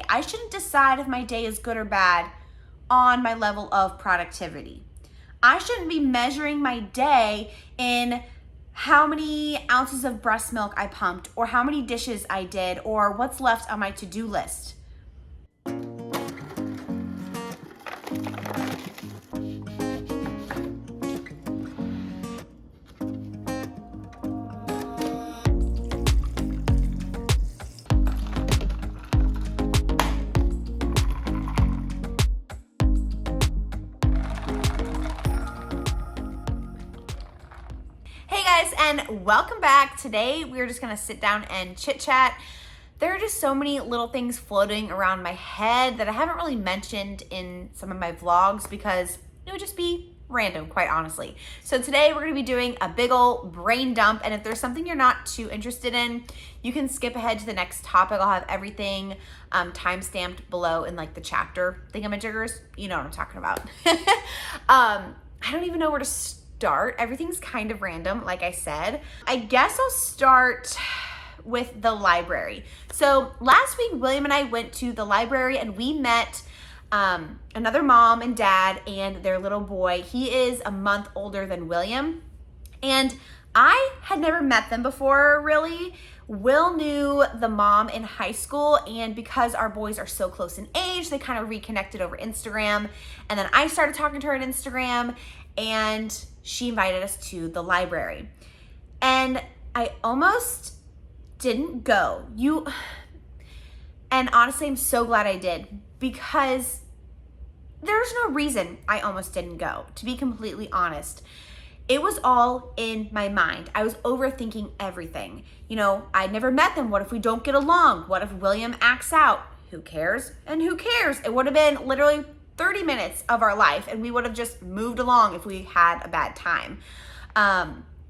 I shouldn't decide if my day is good or bad on my level of productivity. I shouldn't be measuring my day in how many ounces of breast milk I pumped, or how many dishes I did, or what's left on my to-do list. Hey guys, and welcome back. Today we're just gonna sit down and chit chat. There are just so many little things floating around my head that I haven't really mentioned in some of my vlogs because it would just be random, quite honestly. So today we're gonna be doing a big ol' brain dump, and if there's something you're not too interested in, you can skip ahead to the next topic. I'll have everything time-stamped below in like the chapter thingamajiggers. You know what I'm talking about. I don't even know where to start. Everything's kind of random, like I said. I guess I'll start with the library. So last week, William and I went to the library and we met another mom and dad and their little boy. He is a month older than William. And I had never met them before, really. Will knew the mom in high school, and because our boys are so close in age, they kind of reconnected over Instagram. And then I started talking to her on Instagram, and she invited us to the library. And I almost didn't go. And honestly, I'm so glad I did, because there's no reason I almost didn't go, to be completely honest. It was all in my mind. I was overthinking everything. You know, I'd never met them. What if we don't get along? What if William acts out? Who cares? And who cares? It would have been literally 30 minutes of our life, and we would have just moved along if we had a bad time.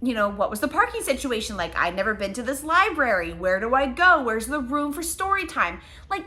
You know, what was the parking situation like? I'd never been to this library. Where do I go? Where's the room for story time? Like,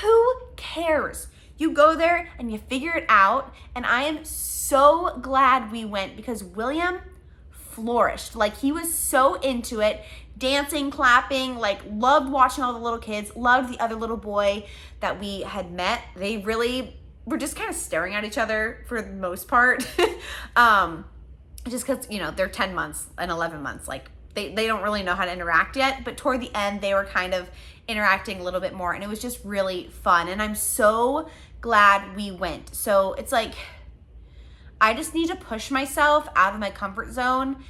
who cares? You go there and you figure it out, and I am so glad we went because William flourished. Like, he was so into it, dancing, clapping, like loved watching all the little kids, loved the other little boy that we had met. They really were just kind of staring at each other for the most part. Just because, you know, they're 10 months and 11 months. Like, they don't really know how to interact yet, but toward the end, they were kind of interacting a little bit more, and it was just really fun. And I'm so glad we went. So it's like, I just need to push myself out of my comfort zone.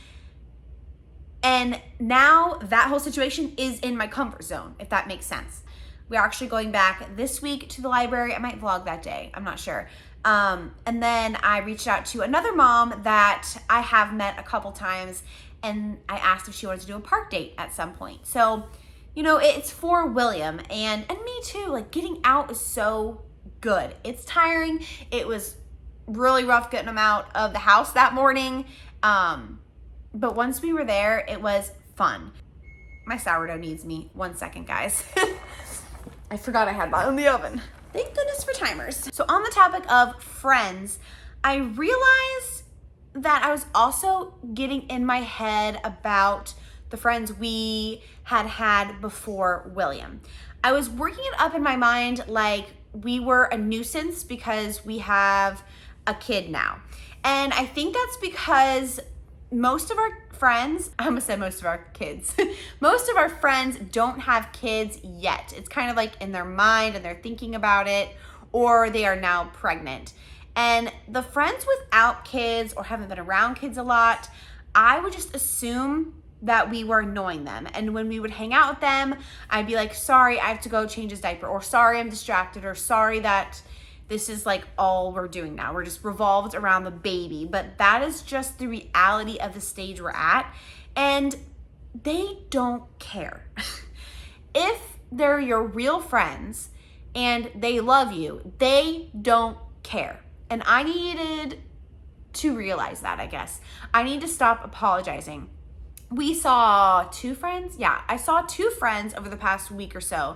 And now that whole situation is in my comfort zone, if that makes sense. We're actually going back this week to the library. I might vlog that day, I'm not sure. And then I reached out to another mom that I have met a couple times, and I asked if she wanted to do a park date at some point. So, you know, it's for William and me too. Like, getting out is so good. It's tiring. It was really rough getting him out of the house that morning. But once we were there, it was fun. My sourdough needs me. 1 second, guys. I forgot I had that in the oven. Thank goodness for timers. So on the topic of friends, I realized that I was also getting in my head about the friends we had before William. I was working it up in my mind like we were a nuisance because we have a kid now. And I think that's because most of our friends, I almost said most of our kids, most of our friends don't have kids yet. It's kind of like in their mind and they're thinking about it, or they are now pregnant. And the friends without kids or haven't been around kids a lot, I would just assume that we were annoying them. And when we would hang out with them, I'd be like, sorry, I have to go change his diaper, or sorry, I'm distracted, or sorry that this is like all we're doing now. We're just revolved around the baby. But that is just the reality of the stage we're at. And they don't care. If they're your real friends and they love you, they don't care. And I needed to realize that, I guess. I need to stop apologizing. We saw two friends. Yeah, I saw two friends over the past week or so.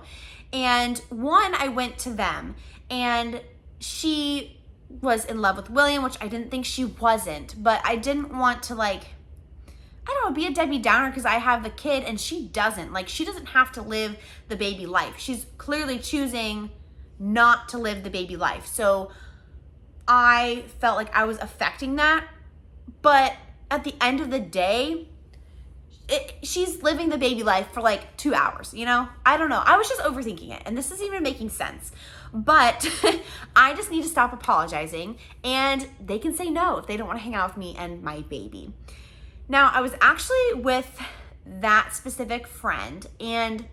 And one, I went to them, and she was in love with William, which I didn't think she wasn't, but I didn't want to, like, I don't know, be a Debbie Downer because I have the kid and she doesn't. Like, she doesn't have to live the baby life. She's clearly choosing not to live the baby life. So I felt like I was affecting that. But at the end of the day, she's living the baby life for like 2 hours, you know? I don't know. I was just overthinking it, and this isn't even making sense. But I just need to stop apologizing, and they can say no if they don't want to hang out with me and my baby. Now, I was actually with that specific friend, and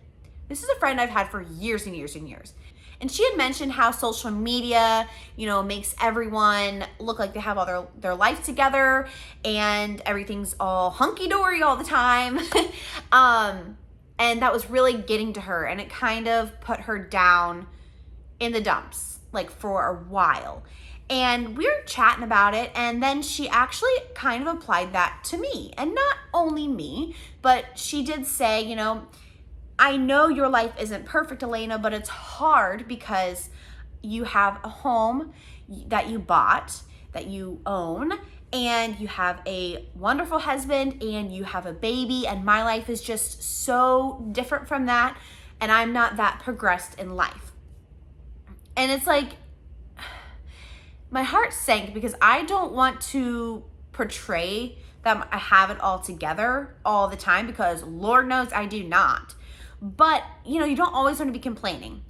this is a friend I've had for years and years and years. And she had mentioned how social media, you know, makes everyone look like they have all their life together and everything's all hunky-dory all the time. And that was really getting to her, and it kind of put her down in the dumps, like for a while. And we were chatting about it, and then she actually kind of applied that to me. And not only me, but she did say, you know, I know your life isn't perfect, Elena, but it's hard because you have a home that you bought, that you own, and you have a wonderful husband, and you have a baby, and my life is just so different from that, and I'm not that progressed in life. And it's like, my heart sank because I don't want to portray that I have it all together all the time, because Lord knows I do not. But, you know, you don't always want to be complaining.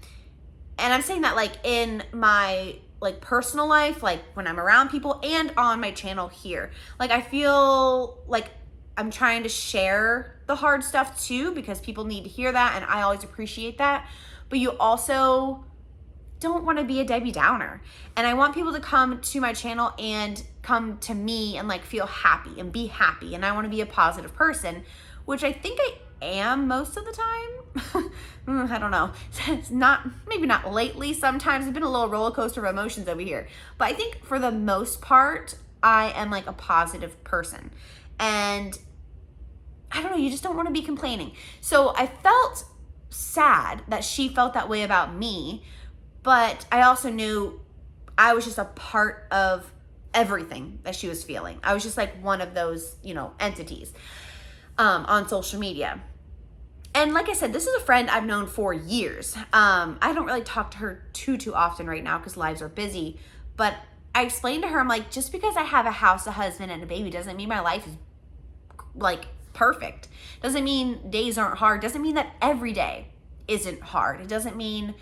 And I'm saying that like in my like personal life, like when I'm around people, and on my channel here. Like I feel like I'm trying to share the hard stuff too, because people need to hear that, and I always appreciate that. But you also don't want to be a Debbie Downer. And I want people to come to my channel and come to me and like feel happy and be happy. And I want to be a positive person, which I think I am most of the time. I don't know. It's not, maybe not lately. Sometimes it's been a little roller coaster of emotions over here. But I think for the most part, I am like a positive person. And I don't know, you just don't want to be complaining. So I felt sad that she felt that way about me, but I also knew I was just a part of everything that she was feeling. I was just like one of those, you know, entities on social media. And like I said, this is a friend I've known for years. I don't really talk to her too often right now because lives are busy. But I explained to her, I'm like, just because I have a house, a husband, and a baby doesn't mean my life is like perfect. Doesn't mean days aren't hard. Doesn't mean that every day isn't hard. It doesn't mean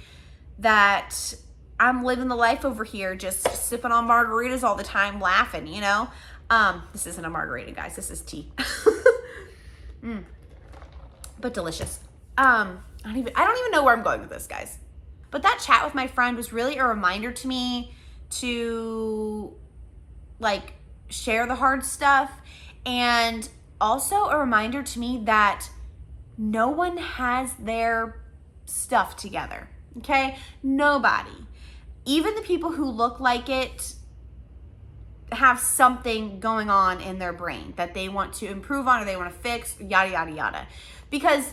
that I'm living the life over here just sipping on margaritas all the time, laughing, you know? This isn't a margarita, guys. This is tea. But delicious. I don't even know where I'm going with this, guys. But that chat with my friend was really a reminder to me to like share the hard stuff, and also a reminder to me that no one has their stuff together. Okay? Nobody. Even the people who look like it have something going on in their brain that they want to improve on or they want to fix, yada, yada, yada. Because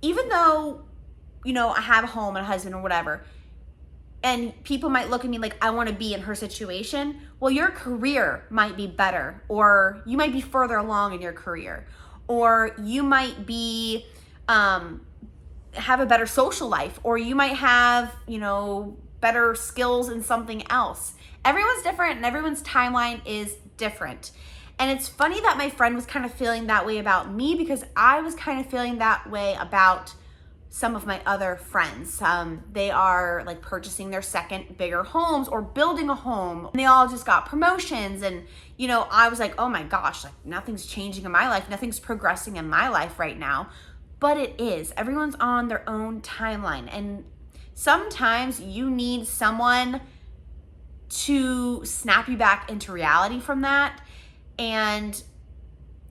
even though, you know, I have a home and a husband or whatever, and people might look at me like I want to be in her situation, well, your career might be better, or you might be further along in your career, or you might be, have a better social life, or you might have, you know, better skills in something else. Everyone's different, and everyone's timeline is different. And it's funny that my friend was kind of feeling that way about me, because I was kind of feeling that way about some of my other friends. They are like purchasing their second bigger homes or building a home. And they all just got promotions. And, you know, I was like, oh my gosh, like nothing's changing in my life. Nothing's progressing in my life right now. But it is. Everyone's on their own timeline. And sometimes you need someone to snap you back into reality from that. And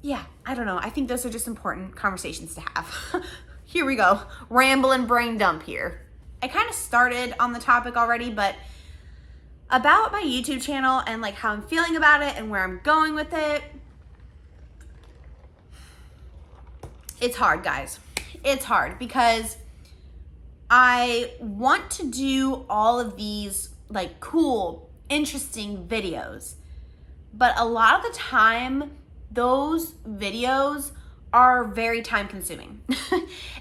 yeah, I don't know. I think those are just important conversations to have. Here we go. Rambling brain dump here. I kind of started on the topic already, but about my YouTube channel and like how I'm feeling about it and where I'm going with it. It's hard, guys. It's hard because I want to do all of these like cool, interesting videos. But a lot of the time, those videos are very time consuming.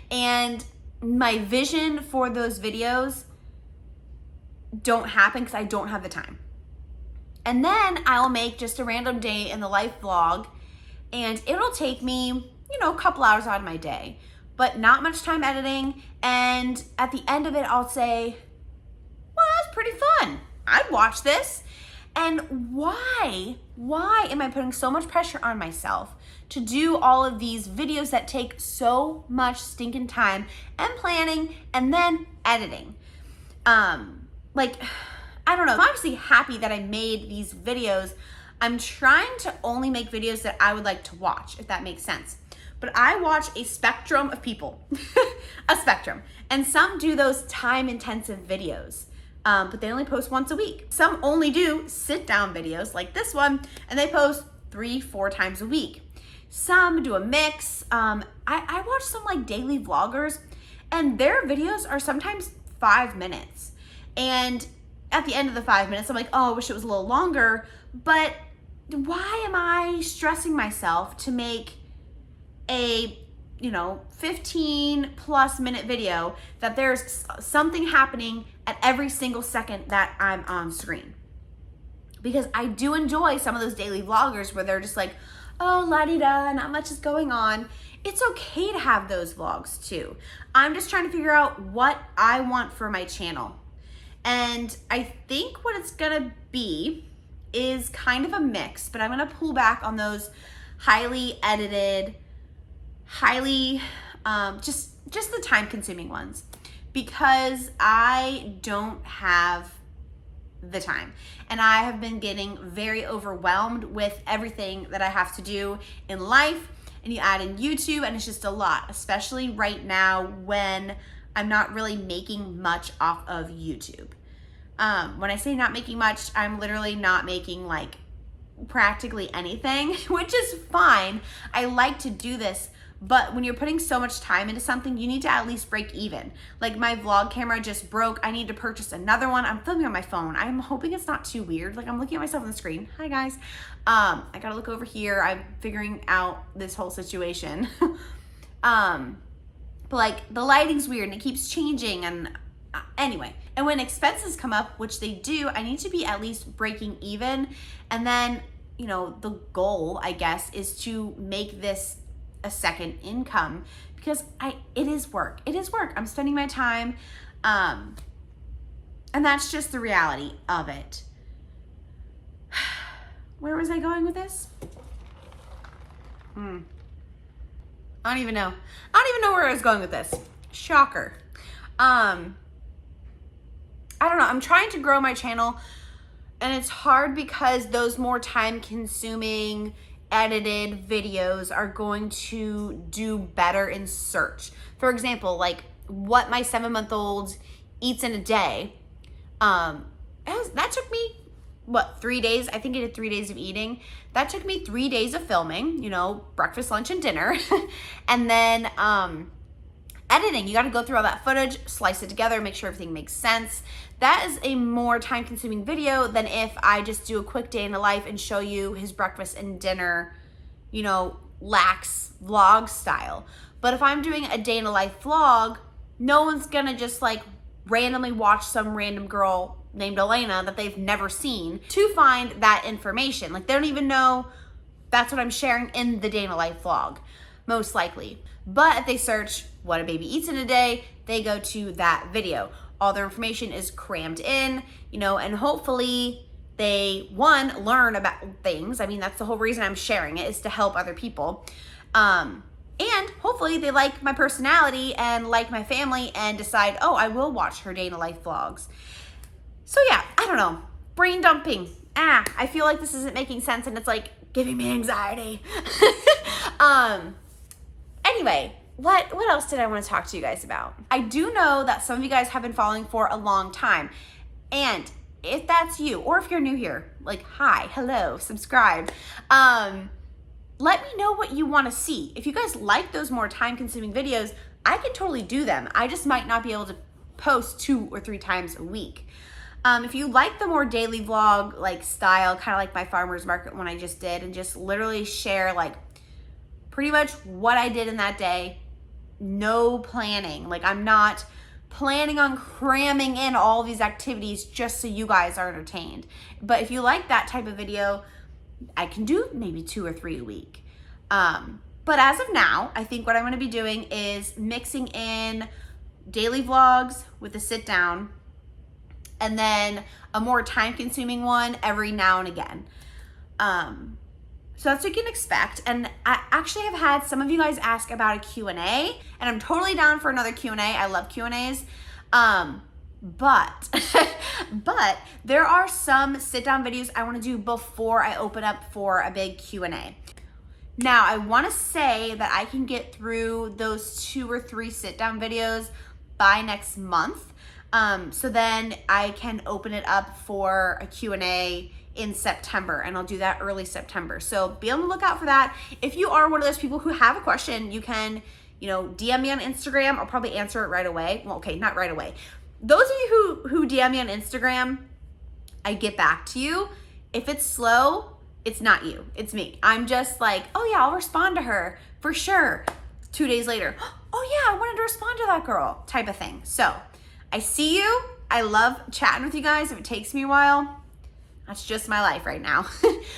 And my vision for those videos don't happen because I don't have the time. And then I'll make just a random day in the life vlog, and it'll take me, a couple hours out of my day, but not much time editing. And at the end of it, I'll say, well, that's pretty fun. I'd watch this. And why am I putting so much pressure on myself to do all of these videos that take so much stinking time and planning and then editing? I don't know. I'm obviously happy that I made these videos. I'm trying to only make videos that I would like to watch, if that makes sense. But I watch a spectrum of people, a spectrum. And some do those time-intensive videos, but they only post once a week. Some only do sit-down videos like this one, and they post 3-4 times a week. Some do a mix. I watch some like daily vloggers, and their videos are sometimes 5 minutes. And at the end of the 5 minutes, I'm like, oh, I wish it was a little longer. But why am I stressing myself to make a 15+ minute video that there's something happening at every single second that I'm on screen? Because I do enjoy some of those daily vloggers where they're just like, oh, la-di-da, not much is going on. It's okay to have those vlogs too. I'm just trying to figure out what I want for my channel. And I think what it's gonna be is kind of a mix, but I'm gonna pull back on those highly edited, just the time consuming ones, because I don't have the time. And I have been getting very overwhelmed with everything that I have to do in life. And you add in YouTube and it's just a lot, especially right now when I'm not really making much off of YouTube. When I say not making much, I'm literally not making like practically anything, which is fine. I like to do this, but when you're putting so much time into something, you need to at least break even. Like my vlog camera just broke. I need to purchase another one. I'm filming on my phone. I'm hoping it's not too weird. Like I'm looking at myself on the screen. Hi guys. I gotta look over here. I'm figuring out this whole situation. But like the lighting's weird and it keeps changing, and anyway. And when expenses come up, which they do, I need to be at least breaking even. And then, the goal, I guess, is to make this a second income, because it is work. It is work. I'm spending my time. And that's just the reality of it. Where was I going with this? I don't even know. I don't even know where I was going with this. Shocker. I don't know. I'm trying to grow my channel, and it's hard because those more time-consuming edited videos are going to do better in search. For example, like what my 7-month-old eats in a day. That took me, 3 days? I think I did 3 days of eating. That took me 3 days of filming, breakfast, lunch, and dinner. And then editing. You got to go through all that footage, slice it together, make sure everything makes sense. That is a more time-consuming video than if I just do a quick day in the life and show you his breakfast and dinner, lax vlog style. But if I'm doing a day in the life vlog, no one's gonna just like randomly watch some random girl named Elena that they've never seen to find that information. Like they don't even know that's what I'm sharing in the day in the life vlog, most likely. But if they search what a baby eats in a day, they go to that video. All their information is crammed in, and hopefully they, one, learn about things. I mean, that's the whole reason I'm sharing it, is to help other people. And hopefully they like my personality and like my family and decide, oh, I will watch her day in the life vlogs. So yeah, I don't know. Brain dumping. I feel like this isn't making sense and it's like giving me anxiety. Anyway, what else did I want to talk to you guys about? I do know that some of you guys have been following for a long time. And if that's you, or if you're new here, like, hi, hello, subscribe. Let me know what you want to see. If you guys like those more time-consuming videos, I can totally do them. I just might not be able to post 2 or 3 times a week. If you like the more daily vlog like style, kind of like my farmer's market one I just did, and just literally share like pretty much what I did in that day, no planning. Like I'm not planning on cramming in all these activities just so you guys are entertained. But if you like that type of video, I can do maybe 2 or 3 a week. But as of now, I think what I'm gonna be doing is mixing in daily vlogs with a sit down, and then a more time consuming one every now and again. So that's what you can expect. And I actually have had some of you guys ask about a Q&A, and I'm totally down for another Q&A. I love Q&As. But there are some sit down videos I want to do before I open up for a big Q&A. Now, I want to say that I can get through those 2 or 3 sit down videos by next month. So then I can open it up for a Q&A in September, and I'll do that early September. So be on the lookout for that. If you are one of those people who have a question, you can, DM me on Instagram. I'll probably answer it right away. Well, okay, not right away. Those of you who DM me on Instagram, I get back to you. If it's slow, it's not you, it's me. I'm just like, oh yeah, I'll respond to her for sure. 2 days later, oh yeah, I wanted to respond to that girl, type of thing. So I see you. I love chatting with you guys. If it takes me a while, that's just my life right now.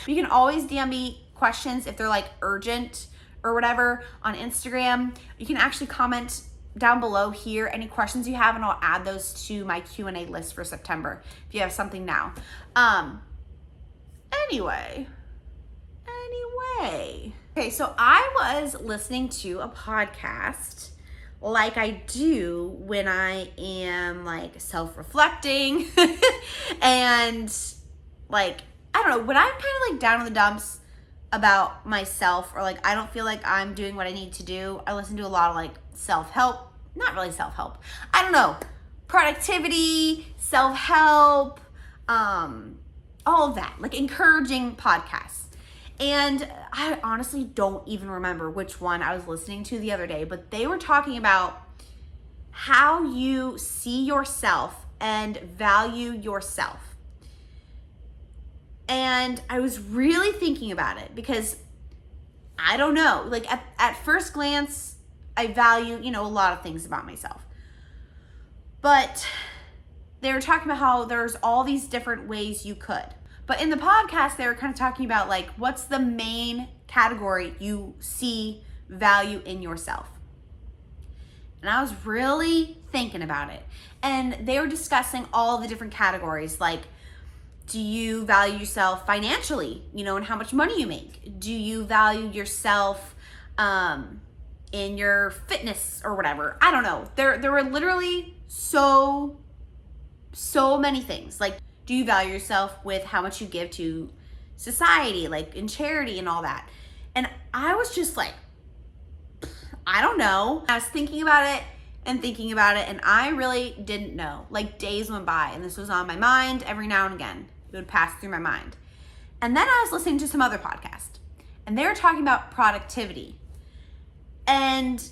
You can always DM me questions if they're like urgent or whatever on Instagram. You can actually comment down below here any questions you have, and I'll add those to my Q&A list for September if you have something now. Anyway. Okay, so I was listening to a podcast like I do when I am like self-reflecting and like, I don't know, when I'm kind of like down in the dumps about myself, or like I don't feel like I'm doing what I need to do, I listen to a lot of like self-help, not really self-help, I don't know, productivity, self-help, all of that, like encouraging podcasts. And I honestly don't even remember which one I was listening to the other day, but they were talking about how you see yourself and value yourself. And I was really thinking about it because I don't know, like at first glance, I value, a lot of things about myself. But they were talking about how there's all these different ways you could. But in the podcast, they were kind of talking about like, what's the main category you see value in yourself? And I was really thinking about it. And they were discussing all the different categories. Like, do you value yourself financially, and how much money you make? Do you value yourself in your fitness or whatever? I don't know. There were literally so many things. Like, do you value yourself with how much you give to society, like in charity and all that? And I was just like, I don't know. I was thinking about it, and I really didn't know. Like, days went by, and this was on my mind every now and again. It would pass through my mind. And then I was listening to some other podcast, and they were talking about productivity. And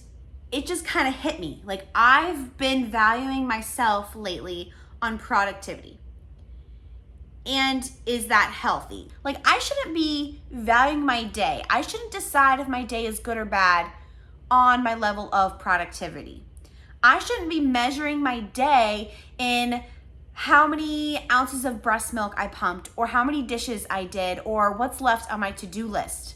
it just kind of hit me. Like, I've been valuing myself lately on productivity. And is that healthy? Like, I shouldn't be valuing my day. I shouldn't decide if my day is good or bad on my level of productivity. I shouldn't be measuring my day in how many ounces of breast milk I pumped, or how many dishes I did, or what's left on my to-do list.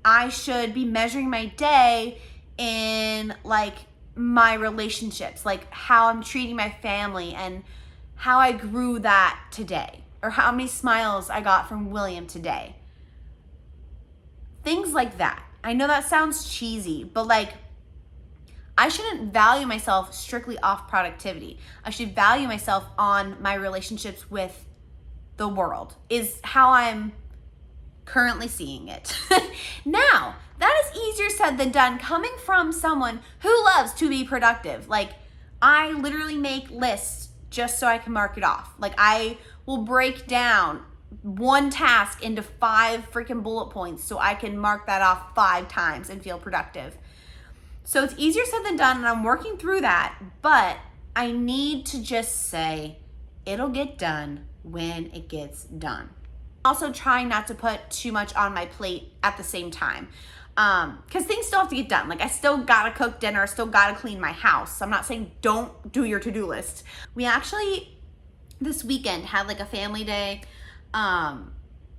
I should be measuring my day in like my relationships, like how I'm treating my family and how I grew that today, or how many smiles I got from William today. Things like that. I know that sounds cheesy, but like, I shouldn't value myself strictly off productivity. I should value myself on my relationships with the world, is how I'm currently seeing it. Now, that is easier said than done, coming from someone who loves to be productive. Like, I literally make lists just so I can mark it off. Like, I will break down one task into 5 freaking bullet points so I can mark that off 5 times and feel productive. So it's easier said than done, and I'm working through that, but I need to just say, it'll get done when it gets done. Also, trying not to put too much on my plate at the same time. Because things still have to get done. Like I still gotta cook dinner, still gotta clean my house. So I'm not saying don't do your to-do list. We actually, this weekend, had like a family day.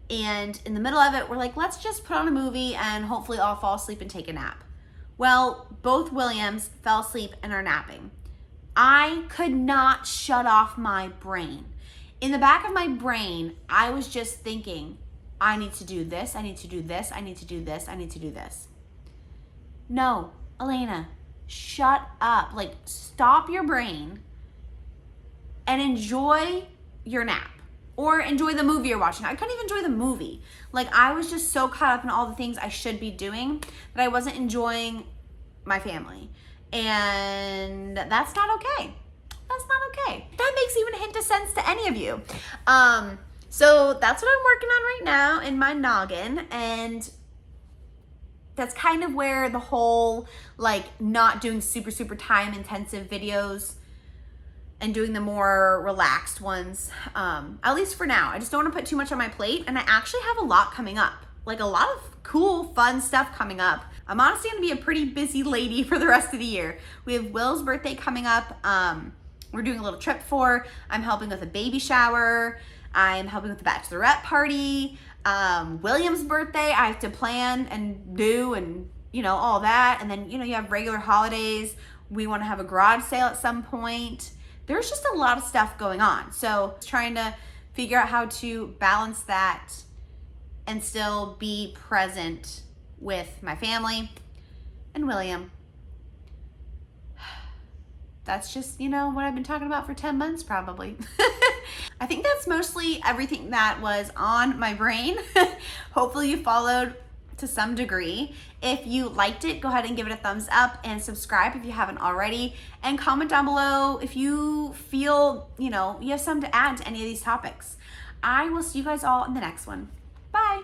And in the middle of it, we're like, let's just put on a movie and hopefully I'll fall asleep and take a nap. Well, both Williams fell asleep and are napping. I could not shut off my brain. In the back of my brain, I was just thinking, I need to do this, I need to do this, I need to do this, I need to do this. No, Elena, shut up. Like, stop your brain and enjoy your nap. Or enjoy the movie you're watching. I couldn't even enjoy the movie. Like, I was just so caught up in all the things I should be doing that I wasn't enjoying my family. And that's not okay. That's not okay. That makes even a hint of sense to any of you. So that's what I'm working on right now in my noggin. And that's kind of where the whole, like, not doing super, super time intensive videos and doing the more relaxed ones, at least for now. I just don't want to put too much on my plate, and I actually have a lot coming up. Like a lot of cool, fun stuff coming up. I'm honestly gonna be a pretty busy lady for the rest of the year. We have Will's birthday coming up. We're doing a little trip for. I'm helping with a baby shower. I'm helping with the bachelorette party. William's birthday, I have to plan and do and, all that. And then, you have regular holidays. We want to have a garage sale at some point. There's just a lot of stuff going on. So trying to figure out how to balance that and still be present with my family and William. That's just, what I've been talking about for 10 months probably. I think that's mostly everything that was on my brain. Hopefully you followed to some degree. If you liked it, go ahead and give it a thumbs up and subscribe if you haven't already, and comment down below if you feel, you have something to add to any of these topics. I will see you guys all in the next one. Bye.